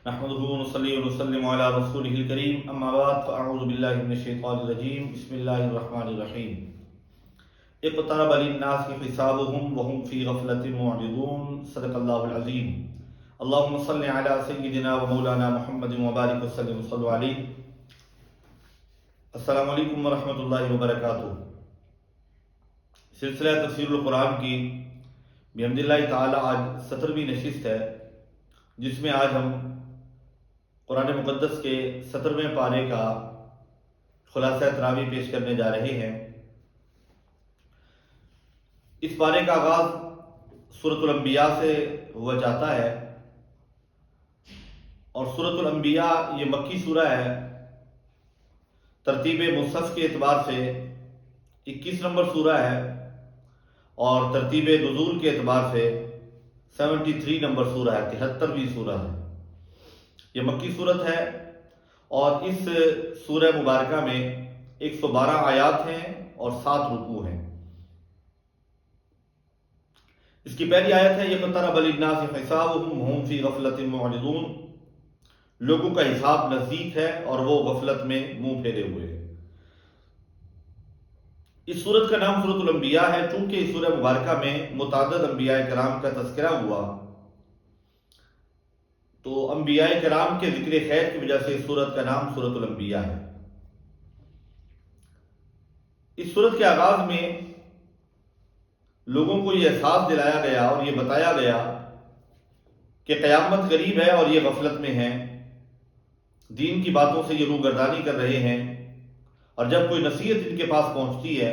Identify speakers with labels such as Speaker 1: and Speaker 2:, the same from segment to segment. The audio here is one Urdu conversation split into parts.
Speaker 1: نحمده ونصلي ونسلم على رسوله الكريم اما بعد فاعوذ بالله من الشيطان الرجيم بسم الله الرحمن الرحيم اقترب للناس حسابهم وهم في غفلة معرضون صدق الله العظيم اللهم صل على سيدنا ومولانا محمد وبارك وسلم صلوا عليه. السلام علیکم ورحمۃ اللہ وبرکاتہ. سلسلہ تفسیر القرآن کی بحمد اللہ تعالی آج 17ویں نشست ہے، جس میں آج ہم قرآن مقدس کے 17ویں پارے کا خلاصہ تراوی پیش کرنے جا رہے ہیں. اس پارے کا آغاز سورۃ الانبیاء سے ہوا جاتا ہے، اور سورۃ الانبیاء یہ مکی سورہ ہے. ترتیب مصحف کے اعتبار سے 21 نمبر سورہ ہے، اور ترتیب نزول کے اعتبار سے 73 نمبر سورہ ہے، 73ویں سورہ ہے. یہ مکی صورت ہے، اور اس سورہ مبارکہ میں 112 آیات ہیں اور 7 رکوع ہیں. اس کی پہلی آیت ہے اقترب للناس حسابهم وهم في غفلة معرضون. لوگوں کا حساب نزدیک ہے اور وہ غفلت میں منہ پھیرے ہوئے ہیں. اس سورت کا نام سورۃ الانبیاء ہے چونکہ اس سورہ مبارکہ میں متعدد انبیاء کرام کا تذکرہ ہوا، تو انبیاء کرام کے ذکر خیر کی وجہ سے اس سورت کا نام سورۃ الانبیاء ہے. اس سورت کے آغاز میں لوگوں کو یہ احساس دلایا گیا اور یہ بتایا گیا کہ قیامت قریب ہے اور یہ غفلت میں ہیں، دین کی باتوں سے یہ روگردانی کر رہے ہیں، اور جب کوئی نصیحت ان کے پاس پہنچتی ہے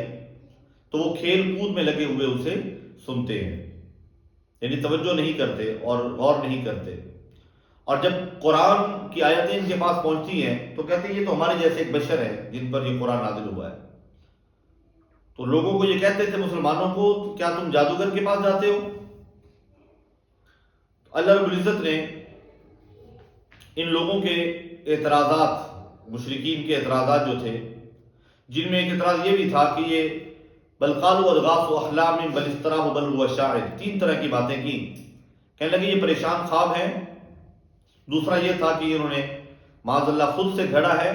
Speaker 1: تو وہ کھیل کود میں لگے ہوئے اسے سنتے ہیں، یعنی توجہ نہیں کرتے اور غور نہیں کرتے. اور جب قرآن کی آیتیں ان کے پاس پہنچتی ہیں تو کہتے ہیں یہ تو ہمارے جیسے ایک بشر ہے جن پر یہ قرآن نازل ہوا ہے. تو لوگوں کو یہ کہتے تھے مسلمانوں کو، کیا تم جادوگر کے پاس جاتے ہو؟ اللہ رب العزت نے ان لوگوں کے اعتراضات، مشرکین کے اعتراضات جو تھے، جن میں ایک اعتراض یہ بھی تھا کہ یہ بل قالوا اضغاث احلام بل افتراہ بل هو شاعر، 3 طرح کی باتیں کی. کہنے لگے یہ پریشان خواب ہیں. دوسرا یہ تھا کہ انہوں نے معاذ اللہ خود سے گھڑا ہے.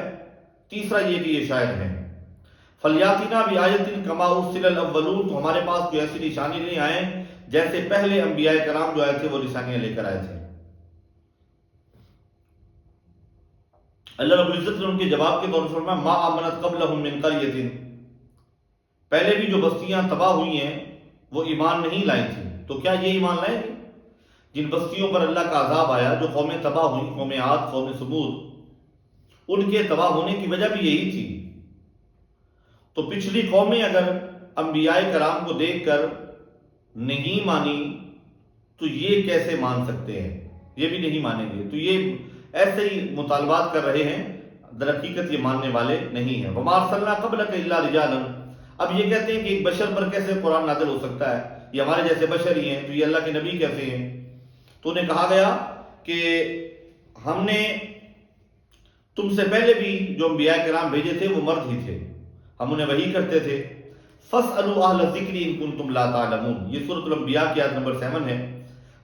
Speaker 1: تیسرا یہ کہ یہ شاعر ہیں. فلیاتنا بآیۃ کما ارسل الاولون، تو ہمارے پاس کوئی ایسی نشانی نہیں آئے جیسے پہلے انبیاء کرام جو آئے تھے وہ نشانیاں لے کر آئے تھے. اللہ رب العزت نے ان کے جواب کے طور پر فرمایا ما آمنت قبلہم من قریۃ، پہلے بھی جو بستیاں تباہ ہوئی ہیں وہ ایمان نہیں لائی تھیں، تو کیا یہ ایمان لائیں گے؟ جن بستیوں پر اللہ کا عذاب آیا، جو قومیں تباہ ہوئیں، قوم عاد، قوم ثمود، ان کے تباہ ہونے کی وجہ بھی یہی تھی. تو پچھلی قومیں اگر انبیاء کرام کو دیکھ کر نہیں مانی تو یہ کیسے مان سکتے ہیں؟ یہ بھی نہیں مانیں گے. تو یہ ایسے ہی مطالبات کر رہے ہیں، در حقیقت یہ ماننے والے نہیں ہیں. وما ارسلنا قبلک الا رجالا، اب یہ کہتے ہیں کہ ایک بشر پر کیسے قرآن نازل ہو سکتا ہے، یہ ہمارے جیسے بشر ہی ہیں، تو یہ اللہ کے نبی کیسے ہیں؟ تو انہیں کہا گیا کہ ہم نے تم سے پہلے بھی جو انبیاء کرام بھیجے تھے وہ مرد ہی تھے، ہم انہیں وحی کرتے تھے. فَاسْأَلُوا أَهْلَ الذِّكْرِ إِن كُنتُمْ لَا تَعْلَمُونَ، یہ سورۃ الانبیاء کی آیت نمبر 7 ہے.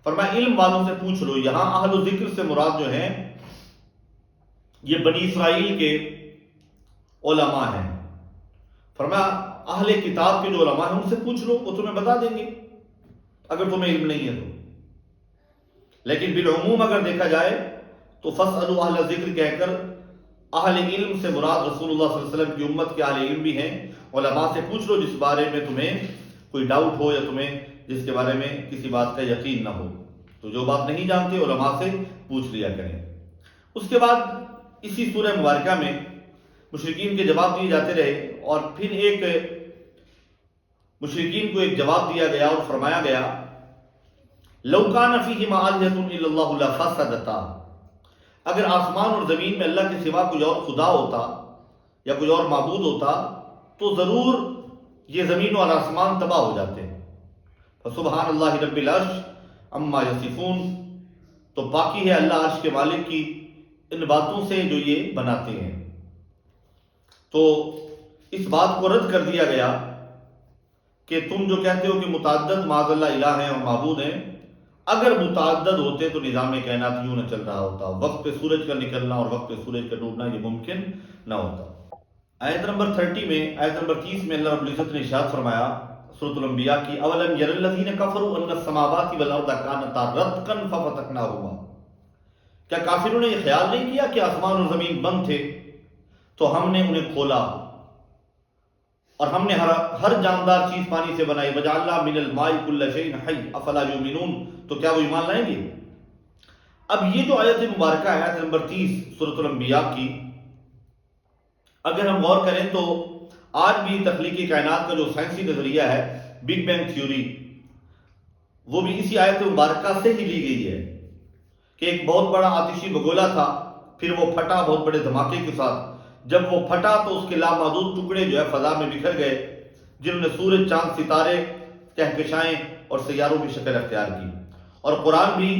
Speaker 1: فرمایا علم والوں سے پوچھ لو. یہاں اہل ذکر سے مراد جو ہیں یہ بنی اسرائیل کے علماء ہیں. فرمایا اہل کتاب کے جو علماء ہیں ان سے پوچھ لو، وہ تمہیں بتا دیں گے اگر تمہیں علم نہیں ہے تو. لیکن بالعموم اگر دیکھا جائے تو فَاسْأَلُوا أَهْلَ الذِّكْرِ کہہ کر اہل علم سے مراد رسول اللہ صلی اللہ علیہ وسلم کی امت کے اہل علم بھی ہیں. علماء سے پوچھ لو جس بارے میں تمہیں کوئی ڈاؤٹ ہو یا تمہیں جس کے بارے میں کسی بات کا یقین نہ ہو. تو جو بات نہیں جانتے علماء سے پوچھ لیا کریں. اس کے بعد اسی سورہ مبارکہ میں مشرکین کے جواب دیے جاتے رہے، اور پھر ایک مشرکین کو ایک جواب دیا گیا اور فرمایا گیا لو کان فیہما آلہۃ الا اللہ لفسدتا، اگر آسمان اور زمین میں اللہ کے سوا کوئی اور خدا ہوتا یا کوئی اور معبود ہوتا تو ضرور یہ زمین اور آسمان تباہ ہو جاتے. فسبحان اللہ رب العرش عما یصفون، تو باقی ہے اللہ عرش کے مالک کی ان باتوں سے جو یہ بناتے ہیں. تو اس بات کو رد کر دیا گیا کہ تم جو کہتے ہو کہ متعدد معاذ اللہ الہ ہیں اور معبود ہیں، اگر متعدد ہوتے تو نظام کائنات یوں نہ چل رہا ہوتا، وقت پہ سورج کا نکلنا اور وقت پہ سورج کا ڈوبنا یہ ممکن نہ ہوتا۔ آیت نمبر 30 میں، آیت نمبر 30 میں اللہ رب العزت نے ارشاد فرمایا سورۃ الانبیاء کی، اولم یر الذین کفروا ان السماوات والارض کانتا رتقا ففتقناہما، کیا کافروں نے یہ خیال نہیں کیا کہ آسمان اور زمین بند تھے تو ہم نے انہیں کھولا اور ہم نے ہر جاندار چیز پانی سے بنائی، وجعلنا من الماء کل شیء حی افلا یؤمنون، تو کیا وہ ایمان لائیں گے؟ اب یہ جو آیت مبارکہ ہے آیت نمبر 30 سورۃ الانبیاء کی، اگر ہم غور کریں تو آج بھی تخلیقی کائنات کا جو سائنسی نظریہ ہے بگ بینگ تھیوری، وہ بھی اسی آیت مبارکہ سے ہی لی گئی ہے کہ ایک بہت بڑا آتشی بگولا تھا، پھر وہ پھٹا بہت بڑے دھماکے کے ساتھ، جب وہ پھٹا تو اس کے لامحدود ٹکڑے جو ہے فضا میں بکھر گئے، جنہوں نے سورج، چاند، ستارے، کہکشائیں اور سیاروں کی شکل اختیار کی۔ اور قرآن بھی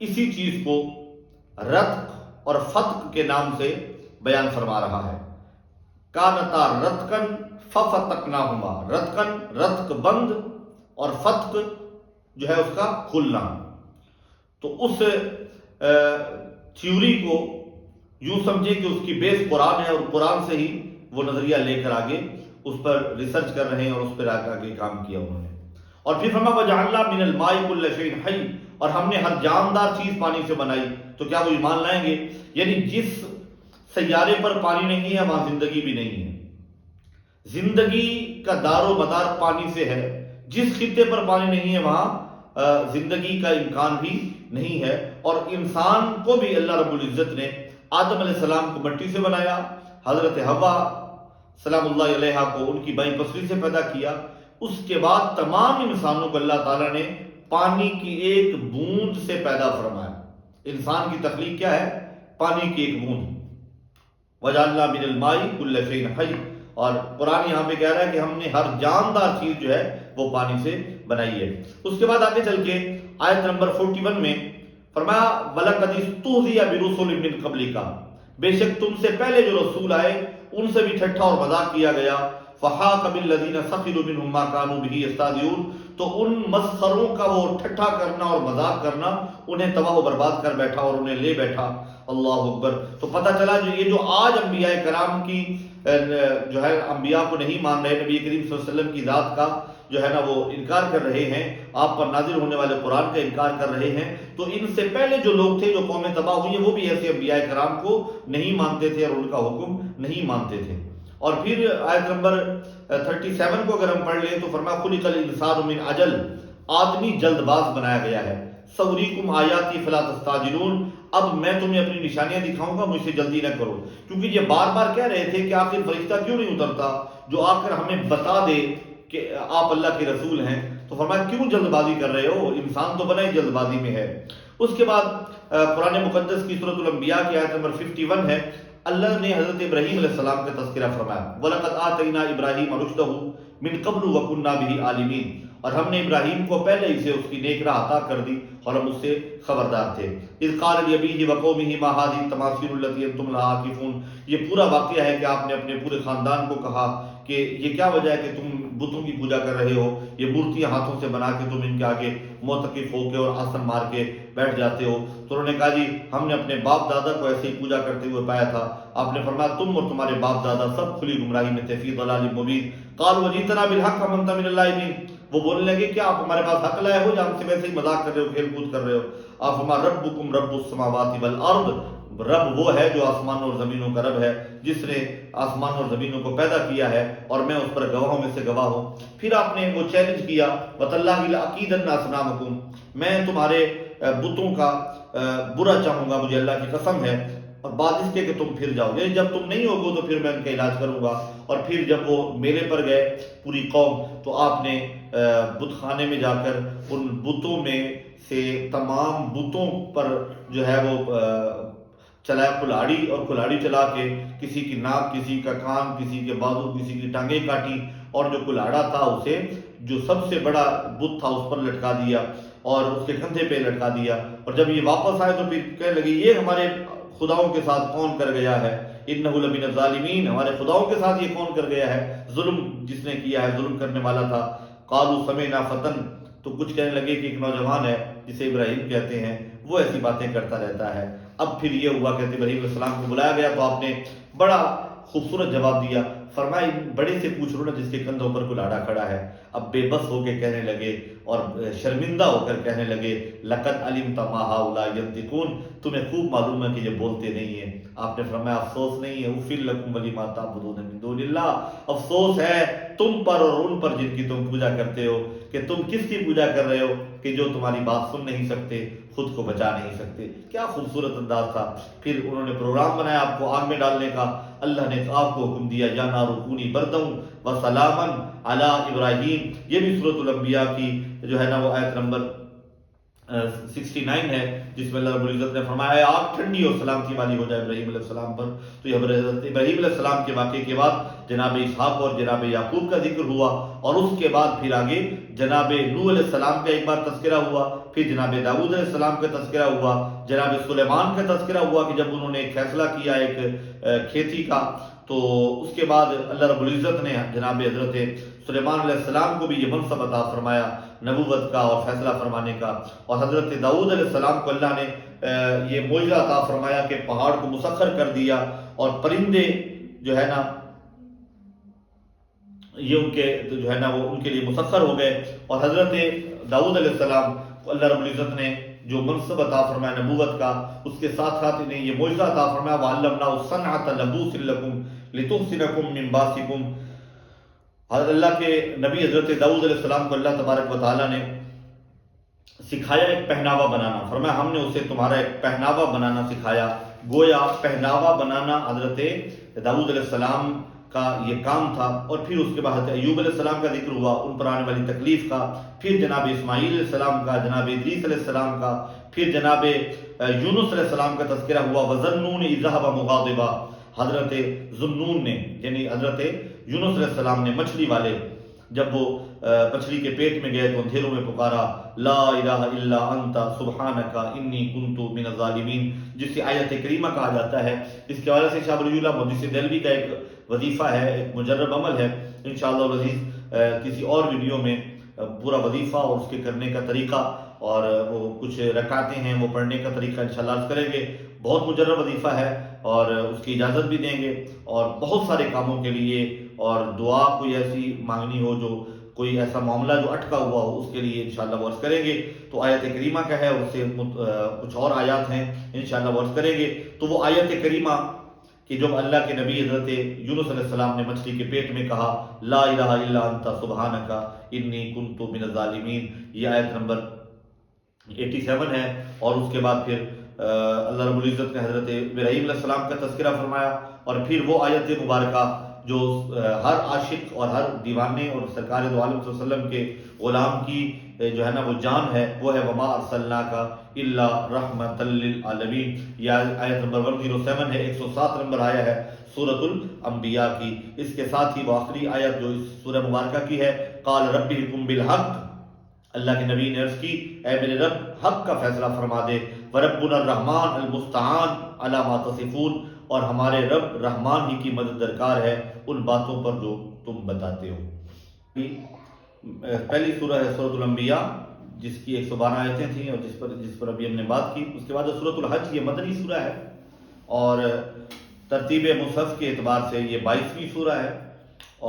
Speaker 1: اسی چیز کو رتق اور فتق کے نام سے بیان فرما رہا ہے۔ کانتا رتقن ففتقناہما، رتقن رتق بند اور فتق جو ہے اس کا کھلنا۔ تو اس تھیوری کو یوں سمجھے کہ اس کی بیس قرآن ہے اور قرآن سے ہی وہ نظریہ لے کر آگے اس پر ریسرچ کر رہے ہیں اور اس پر آگے کام کیا انہوں نے۔ اور پھر فرمایا وجعلنا من الماء کل شیء حی، اور ہم نے ہر جاندار چیز پانی سے بنائی، تو کیا وہ ایمان لائیں گے؟ یعنی جس سیارے پر پانی نہیں ہے وہاں زندگی بھی نہیں ہے، زندگی کا دار و مدار پانی سے ہے، جس خطے پر پانی نہیں ہے وہاں زندگی کا امکان بھی نہیں ہے۔ اور انسان کو بھی اللہ رب العزت نے آدم علیہ السلام کو مٹی سے بنایا، حضرت حوا سلام اللہ علیہا کو ان کی بائیں پسلی سے پیدا کیا، اس کے بعد تمام انسانوں کو اللہ تعالیٰ نے پانی کی ایک بوند سے پیدا فرمایا۔ انسان کی تخلیق کیا ہے؟ پانی کی ایک بوند۔ وجعلنا من الماء کل شیء حی، اور قرآن یہاں پہ کہہ رہا ہے کہ ہم نے ہر جاندار چیز جو ہے وہ پانی سے بنائی ہے۔ اس کے بعد آگے چل کے آیت نمبر 41 میں فرمایا وَلَقَدِ اسْتُهْزِئَ بِرُسُلٍ مِّن قَبْلِكَ، بے شک تم سے پہلے جو رسول آئے ان سے بھی ٹھٹھا اور مذاق کیا گیا، فَحَاقَ بِالَّذِينَ سَخِرُوا مِنْهُم مَّا كَانُوا بِهِ يَسْتَهْزِئُونَ، تو ان مسخروں کا وہ ٹھٹھا کرنا اور مذاق کرنا انہیں تباہ و برباد کر بیٹھا اور انہیں لے بیٹھا۔ اللہ اکبر۔ تو پتہ چلا یہ جو آج انبیاء کرام کی جو ہے انبیاء کو نہیں مان رہے، نبی کریم صلی اللہ علیہ وسلم کی ذات کا جو ہے نا وہ انکار کر رہے ہیں، آپ پر نازل ہونے والے قرآن کا انکار کر رہے ہیں، تو ان سے پہلے جو لوگ تھے، جو قومیں تباہ ہوئی ہیں، وہ بھی ایسے انبیاء کرام کو نہیں مانتے تھے اور ان کا حکم نہیں مانتے تھے۔ اور پھر آیت نمبر 37 کو اگر ہم پڑھ لیں تو فرمایا خلق الانسان من عجل، آدمی جلد باز بنایا گیا ہے، سوریکم آیاتی فلا تستعجلون، اب میں تمہیں اپنی نشانیاں دکھاؤں گا، مجھ سے جلدی نہ کرو۔ کیونکہ یہ بار بار کہہ رہے تھے کہ آخر فرشتہ کیوں نہیں اترتا جو آ کر ہمیں بتا دے کہ آپ اللہ کے رسول ہیں، تو فرمایا کیوں جلد بازی کر رہے ہو، انسان تو بنا ہی جلد بازی میں ہے۔ اس کے بعد قرآن مقدس کی سورۃ الانبیاء کی آیت نمبر 51 ہے، اللہ نے حضرت ابراہیم علیہ السلام کا تذکرہ فرمایا وَلَقَدْ آتَيْنَا إِبْرَاهِيمَ رُشْدَهُ مِن قَبْلُ وَكُنَّا بِهِ عَالِمِينَ، اور ہم نے ابراہیم کو پہلے ہی سے اس کی نیک راہ عطا کر دی اور ہم اس سے خبردار تھے۔ اذ قال لأبيه وقومه ما هذه التماثيل التي انتم لها عاكفون، یہ پورا واقعہ ہے کہ آپ نے اپنے پورے خاندان کو کہا کہ یہ کیا وجہ ہے کہ تم بتوں کی پوجا کر رہے ہو، یہ مورتیاں ہاتھوں سے بنا کے تم ان کے آگے معتکف ہو کے اور آسن مار کے بیٹھ جاتے ہو۔ تو انہوں نے کہا جی ہم نے اپنے باپ دادا کو ایسے ہی پوجا کرتے ہوئے پایا تھا۔ آپ نے فرمایا تم اور تمہارے باپ دادا سب کھلی گمراہی میں تھے، فی ضلال مبین۔ قالوا وجئتنا بالحق ام انت من اللاعبین، وہ بولنے لگے کہ آپ ہمارے پاس حق لائے ہو یا ہم سے ویسے ہی مذاق کر رہے ہو، کھیل کود کر رہے ہو۔ آپ فرمایا ربکم رب السماوات والارض، رب وہ ہے جو آسمانوں اور زمینوں کا رب ہے، جس نے آسمان اور زمینوں کو پیدا کیا ہے اور میں اس پر گواہوں میں سے گواہ ہوں۔ پھر آپ نے وہ چیلنج کیا وَتَاللَّهِ لَأَكِيدَنَّ أَصْنَامَكُمْ، میں تمہارے بتوں کا برا چاہوں گا، مجھے اللہ کی قسم ہے، اور بعد اس کے کہ تم پھر جاؤ، یعنی جب تم نہیں ہوگو تو پھر میں ان کا علاج کروں گا۔ اور پھر جب وہ میلے پر گئے پوری قوم، تو آپ نے بت خانے میں جا کر ان بتوں میں سے تمام بتوں پر جو ہے وہ چلایا کلاڑی، اور کلاڑی چلا کے کسی کی ناک، کسی کا کان، کسی کے بازو، کسی کی ٹانگیں کاٹی، اور جو کلاڑا تھا اسے جو سب سے بڑا بت تھا اس پر لٹکا دیا اور اس کے کندھے پہ لٹکا دیا۔ اور جب یہ واپس آئے تو پھر کہنے لگے یہ ہمارے خداؤں کے ساتھ کون کر گیا ہے، انہ لمن الظالمین، ہمارے خداؤں کے ساتھ یہ کون کر گیا ہے، ظلم جس نے کیا ہے، ظلم کرنے والا تھا۔ قالوا سمعنا فتن، تو کچھ کہنے لگے کہ ایک نوجوان ہے جسے ابراہیم کہتے ہیں، وہ ایسی باتیں کرتا رہتا ہے۔ اب پھر یہ ہوا کہ ابراہیم علیہ السلام کو بلایا گیا تو آپ نے بڑا خوبصورت جواب دیا، فرمایا بڑے سے پوچھ لو نا جس کے کندھوں پر کوئی لاڑا کھڑا ہے۔ اب بے بس ہو کے کہنے لگے اور شرمندہ ہو کر کہنے لگے، لقد علمت ما هؤلاء ينطقون، تمہیں خوب معلوم ہے کہ یہ بولتے نہیں ہیں۔ آپ نے فرمایا افسوس نہیں ہے، اف لکم ولما تعبدون من دون اللہ، افسوس ہے تم پر اور ان پر جن کی تم پوجا کرتے ہو، کہ تم کس کی پوجا کر رہے ہو کہ جو تمہاری بات سن نہیں سکتے، خود کو بچا نہیں سکتے۔ کیا خوبصورت انداز تھا۔ پھر انہوں نے پروگرام بنایا آپ کو آگ میں ڈالنے کا، اللہ نے آگ کو حکم دیا یا نار کونی بردًا وسلاما علی ابراہیم۔ یہ بھی سورۃ الانبیاء کی جو ہے نا وہ آیت نمبر 69 ہے، جس میں اللہ رب العزت نے فرمایا آگ ٹھنڈی اور سلامتی والی ہو جائے ابراہیم علیہ السلام پر۔ تو یہ حضرت ابراہیم علیہ السلام کے واقعے کے بعد جناب اسحاق اور جناب یعقوب کا ذکر ہوا، اور اس کے بعد پھر آگے جناب نوح علیہ السلام کا ایک بار تذکرہ ہوا، پھر جناب داؤد علیہ السلام کا تذکرہ ہوا، جناب سلیمان کا تذکرہ ہوا کہ جب انہوں نے ایک فیصلہ کیا ایک کھیتی کا، تو اس کے بعد اللہ رب العزت نے جناب حضرت سلیمان علیہ السلام کو بھی یہ منصب عطا فرمایا نبوت کا اور فیصلہ فرمانے کا، اور حضرت داؤد علیہ السلام کو اللہ نے یہ معجزہ عطا فرمایا کہ پہاڑ کو مسخر کر دیا اور پرندے جو ہے نا یہ ان کے جو ہے نا وہ ان کے لیے مسخر ہو گئے، اور حضرت داؤد علیہ السلام کو اللہ رب العزت نے جو منصب عطا فرمایا نبوت کا، اس کے ساتھ ساتھ انہیں یہ معجزہ عطا فرمایا وَعَلَّمْنَاهُ صَنْعَةَ لَبُوسٍ لَكُمْ لِتُحْصِنَكُم مِّن بَأْسِكُمْ۔ اللہ کے نبی حضرت داؤد علیہ السلام کو اللہ تبارک و تعالیٰ نے سکھایا ایک پہناوا بنانا، فرمایا ہم نے اسے تمہارا ایک پہناوا بنانا سکھایا۔ گویا پہناوا بنانا حضرت داؤد علیہ السلام کا یہ کام تھا، اور پھر اس کے بعد حضرت ایوب علیہ السلام کا ذکر ہوا، ان پر آنے والی تکلیف کا، پھر جناب اسماعیل علیہ السلام کا، جناب ادریس علیہ السلام کا، پھر جناب یونس علیہ السلام کا تذکرہ ہوا، وَظَنُّونِ إِذْ ذَهَبَ مُغَاضِبًا، حضرت ذنون نے یعنی حضرت یونس علیہ السلام نے مچھلی والے جب وہ مچھلی کے پیٹ میں گئے تو اندھیروں میں پکارا لا الہ الا انت سبحانک انی کنت من الظالمین، جس سے آیت کریمہ کہا جاتا ہے۔ اس کے حوالے سے شاہ ولی اللہ محدث دہلوی کا ایک وظیفہ ہے، ایک مجرب عمل ہے، انشاءاللہ العزیز کسی اور ویڈیو میں پورا وظیفہ اور اس کے کرنے کا طریقہ اور وہ کچھ رکعتیں ہیں وہ پڑھنے کا طریقہ انشاءاللہ عرض کریں گے۔ بہت مجرب وظیفہ ہے اور اس کی اجازت بھی دیں گے، اور بہت سارے کاموں کے لیے، اور دعا کوئی ایسی مانگنی ہو جو کوئی ایسا معاملہ جو اٹکا ہوا ہو اس کے لیے انشاءاللہ وہ عرض کریں گے۔ تو آیت کریمہ کا ہے اور اس سے کچھ اور آیات ہیں انشاءاللہ وہ عرض کریں گے۔ تو وہ آیت کریمہ کہ جب اللہ کے نبی حضرت یونس علیہ السلام نے مچھلی کے پیٹ میں کہا لا الہ الا انت سبحانک انی کنت من الظالمین، یہ آیت نمبر 87 ہے۔ اور اس کے بعد پھر اللہ رب العزت نے حضرت ابراہیم علیہ السلام کا تذکرہ فرمایا، اور پھر وہ آیت مبارکہ جو ہر عاشق اور ہر دیوانے اور سرکار دو عالم صلی اللہ علیہ وسلم کے غلام کی جو ہے نا وہ جان ہے، وہ ہے وما ارسلناک الا رحمۃ للعالمین۔ یہ آیت نمبر 107 ہے، 107 نمبر آیا ہے سورۃ الانبیاء کی۔ اس کے ساتھ ہی وہ آخری آیت جو اس سورہ مبارکہ کی ہے، قال رب احکم بالحق، اللہ کے نبی نے عرض کی اے میرے رب حق کا فیصلہ فرما دے، وربنا الرحمن المستعان علی ما تصفون، اور ہمارے رب رحمان ہی کی مدد درکار ہے ان باتوں پر جو تم بتاتے ہو۔ پہلی سورہ ہے سورۃ الانبیاء جس کی 112 آیتیں تھیں اور جس پر ابھی ہم نے بات کی۔ اس کے بعد سورۃ الحج یہ مدنی سورہ ہے، اور ترتیب مصحف کے اعتبار سے یہ 22ویں سورہ ہے،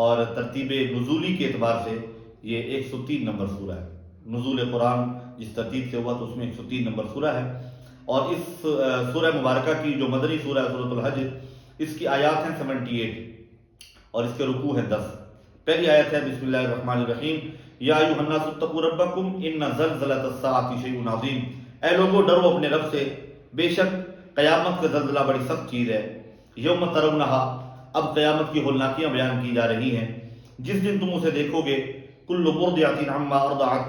Speaker 1: اور ترتیب نزولی کے اعتبار سے یہ 103 نمبر سورہ ہے۔ نزول قرآن جس ترتیب سے ہوا تو اس میں 103 نمبر سورہ ہے۔ اور اس سورہ مبارکہ کی جو مدنی سورہ ہے سورۃ الحج، اس کی آیات ہیں 78 اور اس کے رکوع ہیں 10۔ پہلی آیت ہے بسم اللہ الرحمن الرحیم، یا ایھا الناس اتقوا ربکم ان زلزلۃ الساعۃ شیء عظیم، اے لوگو ڈرو اپنے رب سے، بے شک قیامت کا زلزلہ بڑی سخت چیز ہے۔ یوم ترونھا، اب قیامت کی ہولناکیاں بیان کی جا رہی ہیں، جس دن تم اسے دیکھو گے، کل مرضعۃ عما ارضعت،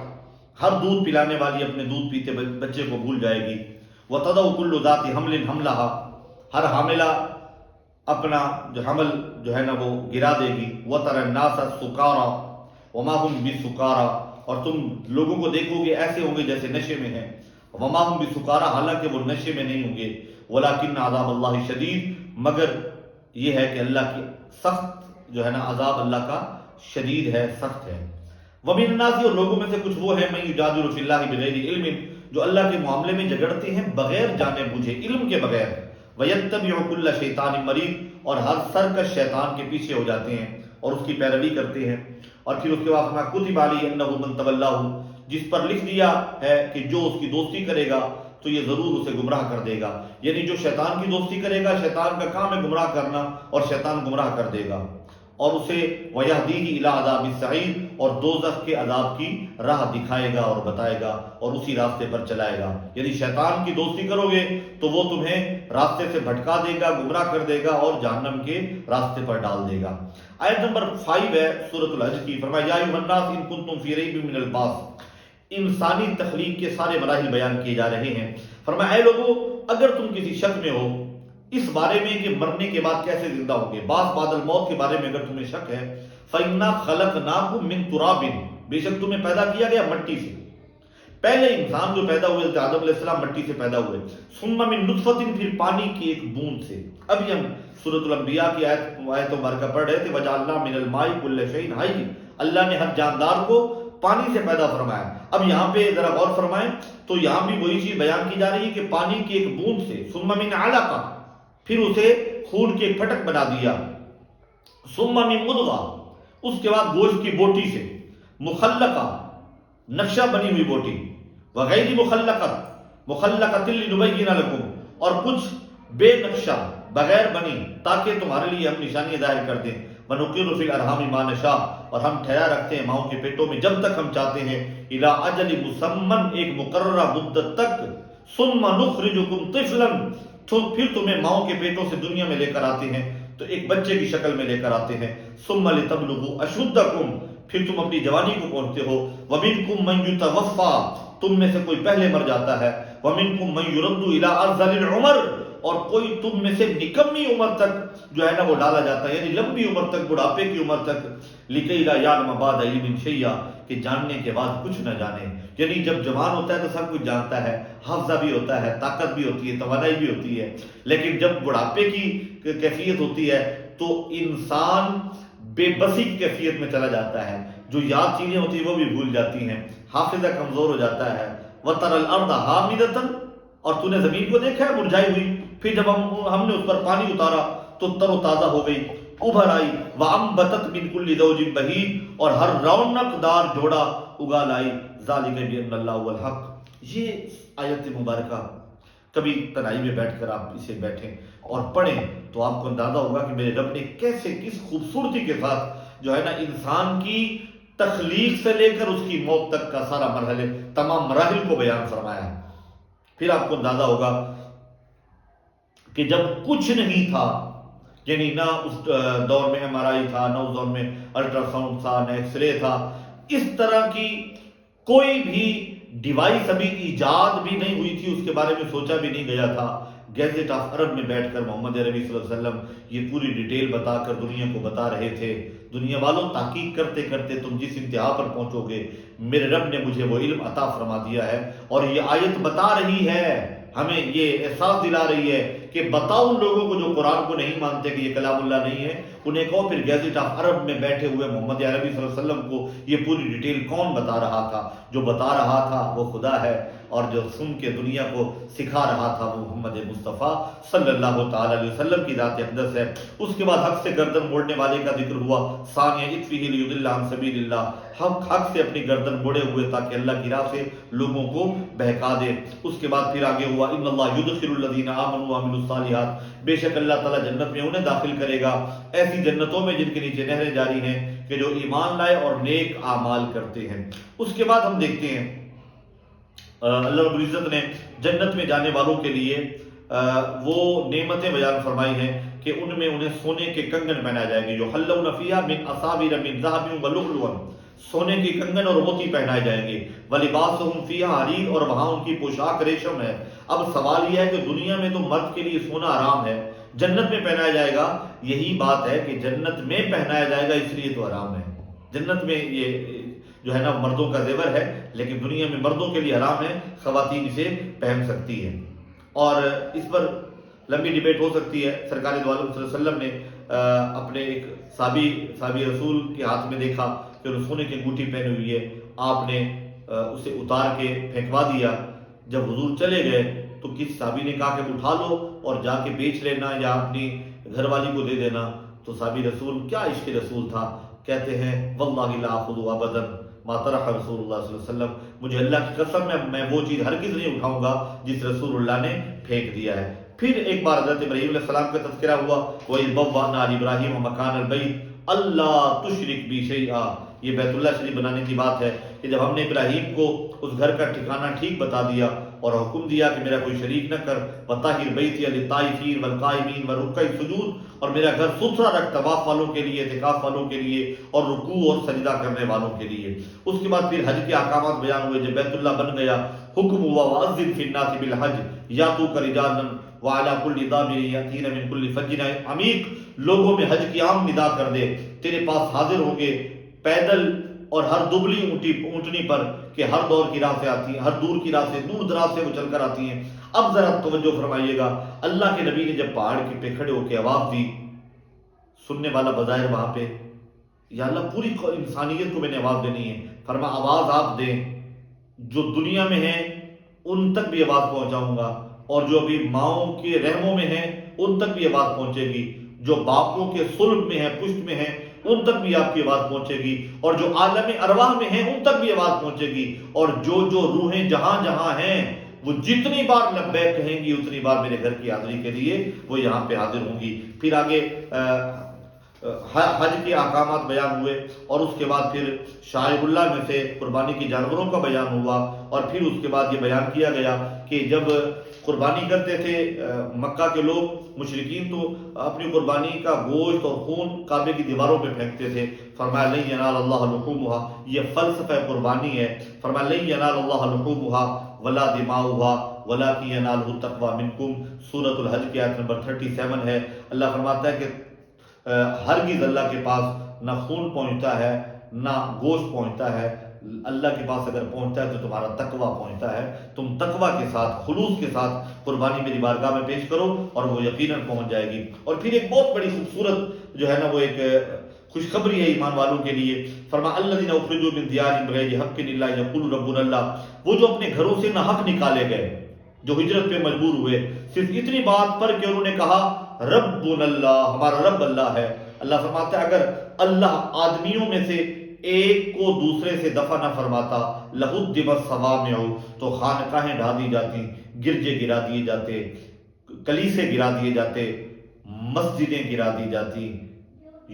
Speaker 1: ہر دودھ پلانے والی اپنے دودھ پیتے بچے کو بھول جائے گی، وتضع کل ذات حمل حملها، ہر حاملہ اپنا جو حمل جو ہے نا وہ گرا دے گی، وتری الناس سکارا وما هم بسکارا، اور تم لوگوں کو دیکھو گے ایسے ہوں گے جیسے نشے میں ہیں، وما هم بسکارا، حالانکہ وہ نشے میں نہیں ہوں گے، ولکن عذاب اللہ شدید، مگر یہ ہے کہ اللہ کی سخت جو ہے نا عذاب اللہ کا شدید ہے، سخت ہے۔ ومن الناس، اور لوگوں میں سے کچھ وہ ہیں من یجادل فی اللہ بغیر علم، جو اللہ کے معاملے میں جھگڑتے ہیں بغیر جانے بوجھے، علم کے بغیر، وَيَتَّبِعُ كُلَّ شَيْطَانٍ مَرِيدٍ، اور ہر سرکش شیطان کے پیچھے ہو جاتے ہیں اور اس کی پیروی کرتے ہیں۔ اور پھر اس کے بعد فرمایا کتب علیہ انہ من تولاه، جس پر لکھ دیا ہے کہ جو اس کی دوستی کرے گا تو یہ ضرور اسے گمراہ کر دے گا، یعنی جو شیطان کی دوستی کرے گا، شیطان کا کام ہے گمراہ کرنا، اور شیطان گمراہ کر دے گا اور اسے وَيَهْدِيهِ إِلَىٰ عَذَابِ السَّعِيرِ، اور دوزخ کے عذاب کی راہ دکھائے گا اور بتائے گا اور اسی راستے پر چلائے گا۔ یعنی شیطان کی دوستی کرو گے تو وہ تمہیں راستے سے بھٹکا دے گا، گمراہ کر دے گا اور جہنم کے راستے پر ڈال دے گا۔ آیت نمبر 5 ہے سورۃ الحج کی، فرمایا یا ایھا الناس ان کنتم فی ریب من البعث، انسانی تخلیق کے سارے مراحل بیان کیے جا رہے ہیں۔ فرمایا اے لوگو اگر تم کسی شک میں ہو اس بارے میں کہ مرنے کے بعد کیسے زندہ ہوں گے، بعث بعد الموت کے بارے میں اگر تمہیں شک ہے، فَإِنَّا خَلَقْنَاكُم مِّن تُرَابٍ، بے شک تمہیں پیدا کیا گیا مٹی سے۔ پہلے انسان جو پیدا ہوئے آدم علیہ السلام مٹی سے پیدا ہوئے، ثُمَّ مِن نُطْفَةٍ، پھر پانی کی ایک بوند سے۔ ابھی ہم سورۃ الانبیاء کی آیت مبارکہ پڑھ رہے تھے، وَجَعَلْنَا مِنَ الْمَاءِ كُلَّ شَيْءٍ حَيٍّ، اللہ نے ہر جاندار کو پانی سے پیدا فرمایا۔ اب یہاں پہ ذرا غور فرمائیں تو یہاں بھی وہی چیز بیان کی جا رہی ہے کہ پانی کی ایک بوند سے، ثُمَّ مِنْ عَلَقَةٍ، پھر اسے خون کے ایک پھٹک بنا دیا، ثُمَّ مِنْ مُضْغَةٍ، اس کے بعد گوشت کی بوٹی سے، مخلقہ، نقشہ بنی ہوئی بوٹی، وغیر مخلقۃ لنبین لکم، اور کچھ بے نقشہ بغیر بنی تاکہ تمہارے لیے ہم نشانیاں ظاہر کر دیں، وَنُقِرُّ فِي الْأَرْحَامِ مَا نَشَاءُ، اور ہم ٹھہرا رکھتے ہیں ماؤں کے پیٹوں میں جب تک ہم چاہتے ہیں، إِلَىٰ أَجَلٍ مُّسَمًّى، ایک مقررہ مدت تک، ثُمَّ نُخْرِجُكُمْ طِفْلًا، تو پھر تمہیں ماؤں کے پیٹوں سے دنیا میں لے کر آتے ہیں تو ایک بچے کی شکل میں لے کر آتے ہیں، ثُمَّ لِتَبْلُغُوا أَشُدَّكُمْ، پھر تم اپنی جوانی کو پہنچتے ہو، وَمِنْكُمْ مَنْ يُتَوَفَّى، تم میں سے کوئی پہلے مر جاتا ہے، وَمِنْكُمْ مَنْ يُرَدُّ إِلَىٰ أَرْذَلِ الْعُمَرِ، اور کوئی تم میں سے نکمی عمر تک جو ہے نا وہ ڈالا جاتا ہے، یعنی لمبی عمر تک، بڑھاپے کی عمر تک، لِكَيْ لَا يَعْلَمَ بَعْدَ عِلْمٍ شَيْئًا، کہ جاننے کے بعد کچھ نہ جانے، یعنی جب جوان ہوتا ہے تو سب کچھ جانتا ہے، حافظہ بھی ہوتا ہے، طاقت بھی ہوتی ہے، توانائی بھی ہوتی ہے، لیکن جب بڑھاپے کی کیفیت ہوتی ہے تو انسان بے بسی کی کیفیت میں چلا جاتا ہے، جو یاد چیزیں ہوتی ہیں وہ بھی بھول جاتی ہیں، حافظہ کمزور ہو جاتا ہے، وَتَرَى الْأَرْضَ حَامِدَةً، اور تو نے زمین کو دیکھا ہے مرجھائی ہوئی، پھر جب ہم نے اس پر پانی اتارا تو تر و تازہ ہو گئی، ابھر آئی، وَأَنبَتَتْ مِن كُلِّ زَوْجٍ بَهِيجٍ، اور ہر رونق دار جوڑا اگا لائی، ذَلِكَ بِأَنَّ اللَّهَ هُوَ الْحَقُّ۔ یہ آیت مبارکہ کبھی تنہائی میں بیٹھ کر آپ اسے بیٹھیں اور پڑھیں تو آپ کو اندازہ ہوگا کہ میرے رب نے کیسے، کس خوبصورتی کے ساتھ جو ہے نا انسان کی تخلیق سے لے کر اس کی موت تک کا سارا مرحلے، تمام مراحل کو بیان فرمایا ہے۔ پھر آپ کو اندازہ ہوگا کہ جب کچھ نہیں تھا، یعنی نہ اس دور میں ایم آر آئی تھا، نہ اس دور میں الٹرا ساؤنڈ تھا، نہ ایکس رے تھا، اس طرح کی کوئی بھی ڈیوائس ابھی ایجاد بھی نہیں ہوئی تھی، اس کے بارے میں سوچا بھی نہیں گیا تھا۔ گیزٹ آف عرب میں بیٹھ کر محمد عربی صلی اللہ علیہ وسلم یہ پوری ڈیٹیل بتا کر دنیا کو بتا رہے تھے، دنیا والوں تحقیق کرتے کرتے تم جس انتہا پر پہنچو گے، میرے رب نے مجھے وہ علم عطا فرما دیا ہے، اور یہ آیت بتا رہی ہے، ہمیں یہ احساس دلا رہی ہے کہ بتاؤ ان لوگوں کو جو قرآن کو نہیں مانتے کہ یہ کلام اللہ نہیں ہے، انہیں کہو پھر گیزٹ آف عرب میں بیٹھے ہوئے محمد عربی صلی اللہ علیہ وسلم کو یہ پوری ڈیٹیل کون بتا رہا تھا؟ جو بتا رہا تھا وہ خدا ہے، اور جو سن کے دنیا کو سکھا رہا تھا وہ محمد مصطفیٰ صلی اللہ تعالی علیہ وسلم کی ذات اقدس ہے۔ اس کے بعد حق سے گردن موڑنے والے کا ذکر ہوا، ثانیہ اطفیہ لیضل عن سبیل اللہ، حق سے اپنی گردن موڑے ہوئے تاکہ اللہ کی راہ سے لوگوں کو بہکا دے۔ اس کے بعد پھر آگے ہوا ان اللہ یدخل الذین آمنوا وعملوا الصالحات، بے شک اللہ تعالیٰ جنت میں انہیں داخل کرے گا، ایسی جنتوں میں جن کے نیچے نہریں جاری ہیں کہ جو ایمان لائے اور نیک اعمال کرتے ہیں۔ اس کے بعد ہم دیکھتے ہیں اللہ رب العزت نے جنت میں جانے والوں کے لیے وہ نعمتیں بیان فرمائی ہیں کہ ان میں انہیں سونے کے کنگن پہنائے جائیں گے، جو حلون فیہا من اصابر من ذہب ولؤلؤا، سونے کے کنگن اور موتی پہنائے جائیں گے، ولباسہم فیہا حریر، اور وہاں ان کی پوشاک ریشم ہے۔ اب سوال یہ ہے کہ دنیا میں تو مرد کے لیے سونا حرام ہے، جنت میں پہنایا جائے گا، یہی بات ہے کہ جنت میں پہنایا جائے گا اس لیے تو حرام ہے، جنت میں یہ جو ہے نا مردوں کا زیور ہے، لیکن دنیا میں مردوں کے لیے حرام ہے، خواتین اسے پہن سکتی ہیں، اور اس پر لمبی ڈیبیٹ ہو سکتی ہے۔ سرکار دو عالم صلی اللہ علیہ وسلم نے اپنے ایک صحابی رسول کے ہاتھ میں دیکھا کہ انہوں نے سونے کی انگوٹھی پہنی ہوئی ہے، آپ نے اسے اتار کے پھینکوا دیا، جب حضور چلے گئے تو کس صحابی نے کہا کہ اٹھا لو اور جا کے بیچ لینا یا اپنی گھر والی کو دے دینا. تو صحابی رسول کیا عشق رسول تھا, کہتے ہیں واللہ لا آخذ ابدا ما طرح رسول اللہ صلی اللہ علیہ وسلم, مجھے اللہ کی قسم میں وہ چیز ہرگز نہیں اٹھاؤں گا جس رسول اللہ نے پھینک دیا ہے. پھر ایک بار حضرت ابراہیم علیہ السلام کا تذکرہ ہوا, وَإِذْ بَوَّأْنَا لِإِبْرَاهِيمَ مَكَانَ الْبَيْتِ أَلَّا تُشْرِكْ بِي شَيْئًا. یہ بیت اللہ شریف بنانے کی بات ہے کہ جب ہم نے ابراہیم کو اس گھر کا ٹھکانہ ٹھیک بتا دیا اور حکم دیا کہ میرا کوئی شریک نہ کر, وَطَهِّرْ بَيْتِيَ لِلطَّائِفِينَ وَالْقَائِمِينَ وَالرُّكَّعِ السُّجُودِ, اور میرا گھر ستھرا رکھ طواف والوں کے لیے, اعتکاف والوں کے لیے, اور رکوع اور سجدہ کرنے والوں کے لیے. اس کے بعد پھر حج کے احکامات بیان ہوئے. جب بیت اللہ بن گیا حکم ہوا وَأَذِّنْ فِي النَّاسِ بِالْحَجِّ يَأْتُوكَ رِجَالًا وَعَلَىٰ كُلِّ ضَامِرٍ يَأْتِينَ مِنْ كُلِّ فَجٍّ عَمِيقٍ, لوگوں میں حج کی عام ندا کر دے, تیرے پاس حاضر ہوں گے پیدل اور ہر دبلی اونٹنی پر کہ ہر دور کی راہ سے آتی ہیں, ہر دور کی راہ سے, دور دراز سے وہ چل کر آتی ہیں. اب ذرا توجہ فرمائیے گا, اللہ کے نبی نے جب پہاڑ پہ کھڑے ہو کے آواز دی, سننے والا بظاہر وہاں پہ یا اللہ پوری انسانیت کو میں نے آواز دینی ہے, فرما آواز آپ دیں, جو دنیا میں ہیں ان تک بھی آواز پہنچاؤں گا, اور جو ابھی ماؤں کے رحموں میں ہیں ان تک بھی آواز پہنچے گی, جو باپوں کے صلب میں ہیں, پشت میں ہیں, ان تک بھی آپ کی آواز پہنچے گی, اور جو عالم ارواح میں ہیں ان تک بھی آواز پہنچے گی, اور جو روحیں جہاں جہاں ہیں وہ جتنی بار لبیک کہیں گی اتنی بار میرے گھر کی حاضری کے لیے وہ یہاں پہ حاضر ہوں گی. پھر آگے حج کے احکامات بیان ہوئے, اور اس کے بعد پھر شاعر اللہ میں سے قربانی کی جانوروں کا بیان ہوا, اور پھر اس کے بعد یہ بیان کیا گیا کہ جب قربانی کرتے تھے مکہ کے لوگ مشرکین تو اپنی قربانی کا گوشت اور خون کعبے کی دیواروں پہ پھینکتے تھے. فرمایا لن ینال اللہ لحومها, یہ فلسفہ قربانی ہے. فرمایا لن ینال اللہ لحومها ولا دماؤها ولکن ینالہ التقوی منکم, سورۃ الحج کی آیت نمبر 37 ہے. اللہ فرماتا ہے کہ ہرگز اللہ کے پاس نہ خون پہنچتا ہے نہ گوشت پہنچتا ہے, اللہ کے پاس اگر پہنچتا ہے تو تمہارا تقویٰ پہنچتا ہے. تم تقویٰ کے ساتھ, خلوص کے ساتھ قربانی میری بارگاہ میں پیش کرو اور وہ یقیناً پہنچ جائے گی. اور پھر ایک بہت بڑی خوبصورت جو ہے نا وہ ایک خوشخبری ہے ایمان والوں کے لیے. فرما الذین اخرجوا من دیارہم بغیر حق الا یقولوا ربنا اللہ, وہ جو اپنے گھروں سے ناحق نکالے گئے, جو ہجرت پہ مجبور ہوئے, صرف اتنی بات پر کہ انہوں نے کہا ربنا اللہ, ہمارا رب اللہ ہے. اللہ فرماتا ہے اگر اللہ آدمیوں میں سے ایک کو دوسرے سے دفع نہ فرماتا, لہدمت الصوامع, تو خانقاہیں ڈھا دی جاتی, گرجے گرا دیے جاتے, کلیسے گرا دیے جاتے, مسجدیں گرا دی جاتی,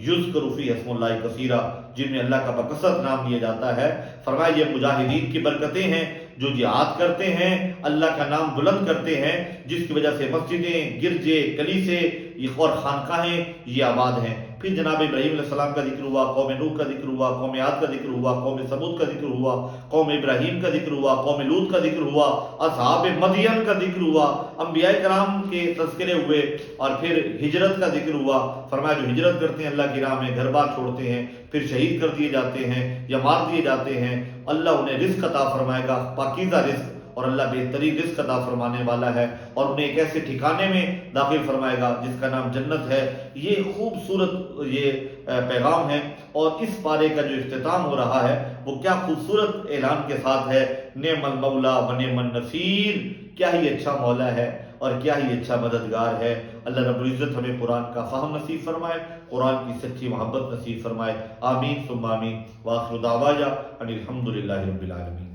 Speaker 1: یذکر فی اسم اللہ کثیرا, جن میں اللہ کا بکثرت نام لیا جاتا ہے. فرمایا یہ مجاہدین کی برکتیں ہیں جو جہاد کرتے ہیں, اللہ کا نام بلند کرتے ہیں, جس کی وجہ سے مسجدیں, گرجے, کلیسے اور خانقاہیں یہ آباد ہیں. پھر جناب ابراہیم علیہ السلام کا ذکر ہوا, قوم نوح کا ذکر ہوا, قوم عاد کا ذکر ہوا, قوم سمود کا ذکر ہوا, قوم ابراہیم کا ذکر ہوا, قوم لوط کا ذکر ہوا, اصحاب مدین کا ذکر ہوا, انبیاء کرام کے تذکرے ہوئے, اور پھر ہجرت کا ذکر ہوا. فرمایا جو ہجرت کرتے ہیں اللہ کی راہ میں, گھر بار چھوڑتے ہیں, پھر شہید کر دیے جاتے ہیں یا مار دیے جاتے ہیں, اللہ انہیں رزق عطا فرمائے گا, پاکیزہ رزق, اور اللہ بہترین رزق عطا فرمانے والا ہے, اور انہیں ایک ایسے ٹھکانے میں داخل فرمائے گا جس کا نام جنت ہے. یہ خوبصورت یہ پیغام ہے, اور اس پارے کا جو اختتام ہو رہا ہے وہ کیا خوبصورت اعلان کے ساتھ ہے, نعم المولا و نعم النصیر, کیا ہی اچھا مولا ہے اور کیا ہی اچھا مددگار ہے. اللہ رب العزت ہمیں قرآن کا فہم نصیب فرمائے, قرآن کی سچی محبت نصیب فرمائے. آمین ثم آمین. وآخر دعوانا ان الحمد للہ رب العالمین.